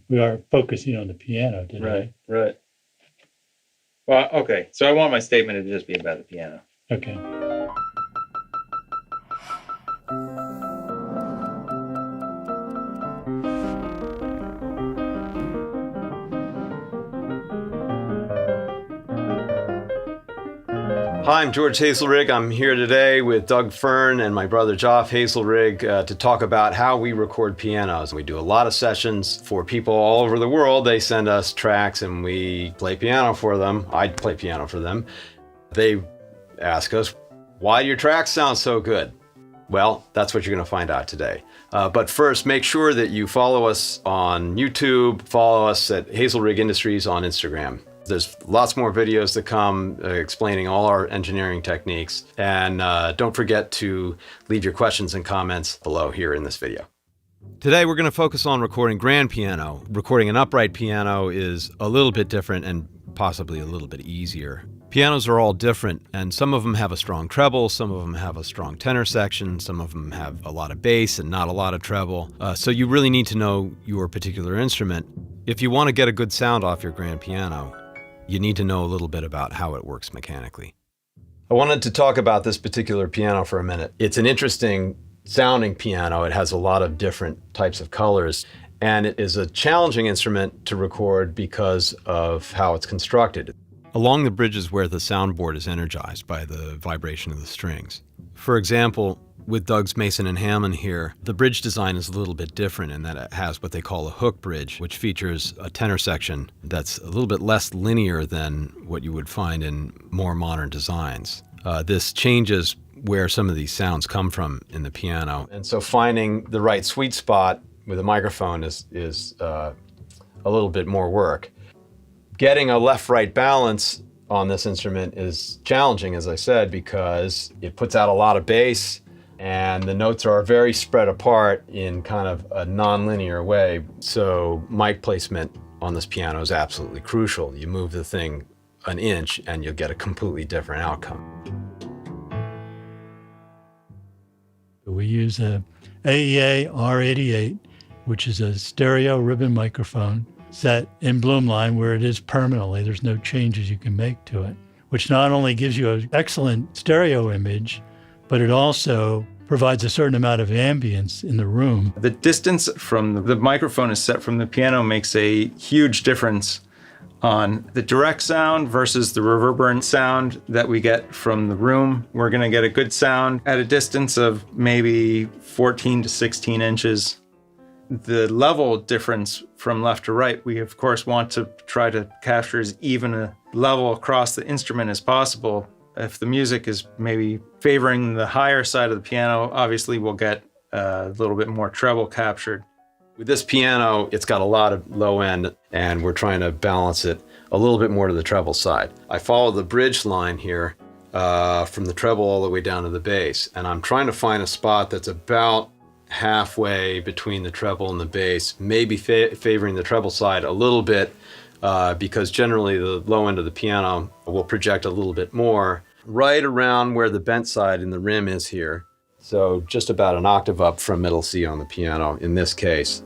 we are focusing on the piano today. Right. Well, okay. So I want my statement to just be about the piano. Okay. Hi, I'm George Hazelrigg. I'm here today with Doug Fearn and my brother Joff Hazelrigg to talk about how we record pianos. We do a lot of sessions for people all over the world. They send us tracks and we play piano for them. I play piano for them. They ask us, why do your tracks sound so good? Well, that's what you're going to find out today. But first, make sure that you follow us on YouTube, follow us at Hazelrigg Industries on Instagram. There's lots more videos to come explaining all our engineering techniques. And don't forget to leave your questions and comments below here in this video. Today we're going to focus on recording grand piano. Recording an upright piano is a little bit different and possibly a little bit easier. Pianos are all different, and some of them have a strong treble, some of them have a strong tenor section, some of them have a lot of bass and not a lot of treble. So you really need to know your particular instrument. If you want to get a good sound off your grand piano, you need to know a little bit about how it works mechanically. I wanted to talk about this particular piano for a minute. It's an interesting sounding piano. It has a lot of different types of colors, and it is a challenging instrument to record because of how it's constructed. Along the bridges where the soundboard is energized by the vibration of the strings. For example, with Doug's Mason and Hammond here, the bridge design is a little bit different in that it has what they call a hook bridge, which features a tenor section that's a little bit less linear than what you would find in more modern designs. This changes where some of these sounds come from in the piano. And so finding the right sweet spot with a microphone is a little bit more work. Getting a left-right balance on this instrument is challenging, as I said, because it puts out a lot of bass and the notes are very spread apart in kind of a non-linear way. So mic placement on this piano is absolutely crucial. You move the thing an inch and you'll get a completely different outcome. We use a AEA R88, which is a stereo ribbon microphone set in Bloomline where it is permanently. There's no changes you can make to it, which not only gives you an excellent stereo image, but it also provides a certain amount of ambience in the room. The distance from the microphone is set from the piano makes a huge difference on the direct sound versus the reverberant sound that we get from the room. We're going to get a good sound at a distance of maybe 14 to 16 inches. The level difference from left to right, we of course want to try to capture as even a level across the instrument as possible. If the music is maybe favoring the higher side of the piano, obviously we'll get a little bit more treble captured. With this piano, it's got a lot of low end, and we're trying to balance it a little bit more to the treble side. I follow the bridge line here from the treble all the way down to the bass, and I'm trying to find a spot that's about halfway between the treble and the bass, maybe favoring the treble side a little bit, because generally the low end of the piano will project a little bit more, right around where the bent side in the rim is here. So just about an octave up from middle C on the piano in this case.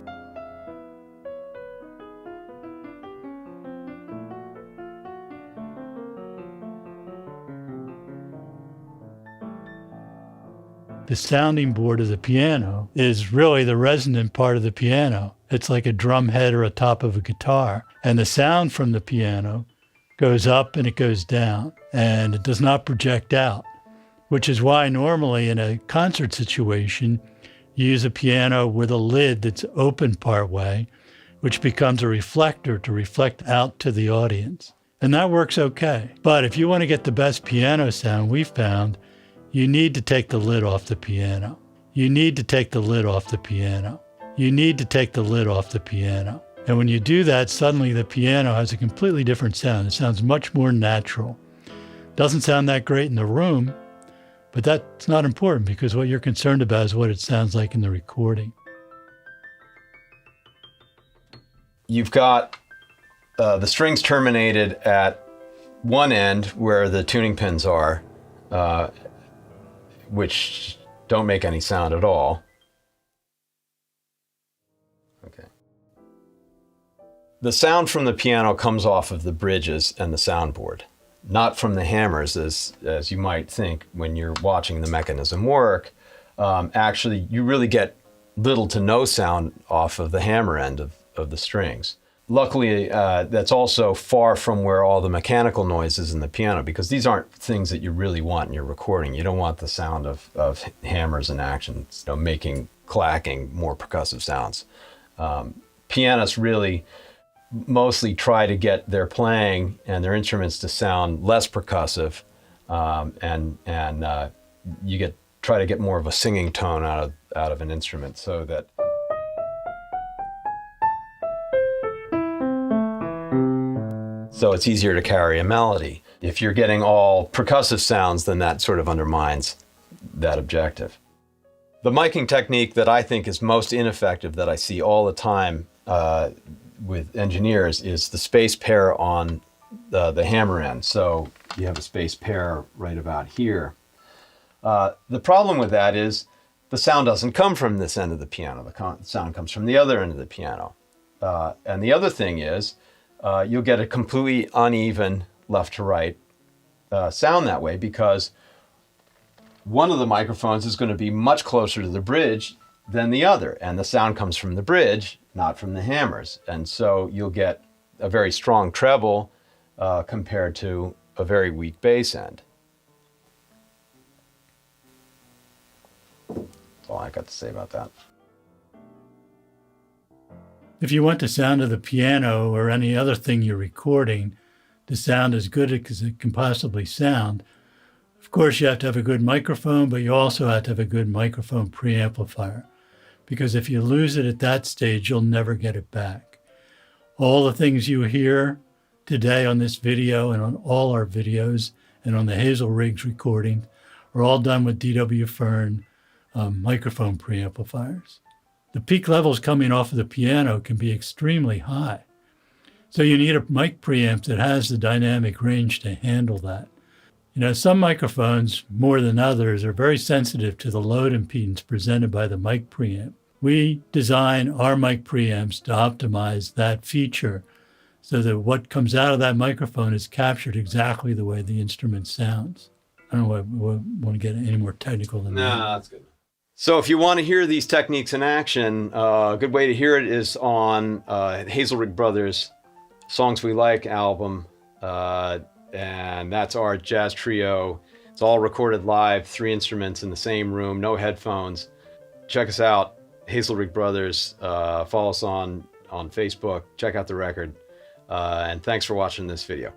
The sounding board of the piano is really the resonant part of the piano. It's like a drum head or a top of a guitar. And the sound from the piano goes up and it goes down, and it does not project out, which is why normally in a concert situation, you use a piano with a lid that's open part way, which becomes a reflector to reflect out to the audience. And that works okay. But if you want to get the best piano sound, we've found you need to take the lid off the piano. You need to take the lid off the piano. You need to take the lid off the piano. And when you do that, suddenly the piano has a completely different sound. It sounds much more natural. Doesn't sound that great in the room, but that's not important because what you're concerned about is what it sounds like in the recording. You've got the strings terminated at one end where the tuning pins are, which don't make any sound at all. Okay. The sound from the piano comes off of the bridges and the soundboard, not from the hammers, as you might think when you're watching the mechanism work. Actually, you really get little to no sound off of the hammer end of the strings. Luckily, that's also far from where all the mechanical noise is in the piano, because these aren't things that you really want in your recording. You don't want the sound of hammers in action, making clacking, more percussive sounds. Pianists really mostly try to get their playing and their instruments to sound less percussive, and you try to get more of a singing tone out of an instrument, so that it's easier to carry a melody. If you're getting all percussive sounds, then that sort of undermines that objective. The miking technique that I think is most ineffective, that I see all the time with engineers, is the space pair on the hammer end. So you have a space pair right about here. The problem with that is the sound doesn't come from this end of the piano. The sound comes from the other end of the piano. And the other thing is, you'll get a completely uneven left to right sound that way, because one of the microphones is going to be much closer to the bridge than the other, and the sound comes from the bridge, not from the hammers. And so you'll get a very strong treble compared to a very weak bass end. That's all I got to say about that. If you want the sound of the piano or any other thing you're recording to sound as good as it can possibly sound, of course you have to have a good microphone, but you also have to have a good microphone preamplifier, because if you lose it at that stage, you'll never get it back. All the things you hear today on this video and on all our videos and on the Hazelrigg recording are all done with DW Fearn microphone preamplifiers. The peak levels coming off of the piano can be extremely high. So you need a mic preamp that has the dynamic range to handle that. Some microphones, more than others, are very sensitive to the load impedance presented by the mic preamp. We design our mic preamps to optimize that feature so that what comes out of that microphone is captured exactly the way the instrument sounds. I don't want to get any more technical than that. No, that's good. So if you want to hear these techniques in action, a good way to hear it is on Hazelrigg Brothers' Songs We Like album. And that's our jazz trio. It's all recorded live, 3 instruments in the same room, no headphones. Check us out, Hazelrigg Brothers. Follow us on Facebook. Check out the record. And thanks for watching this video.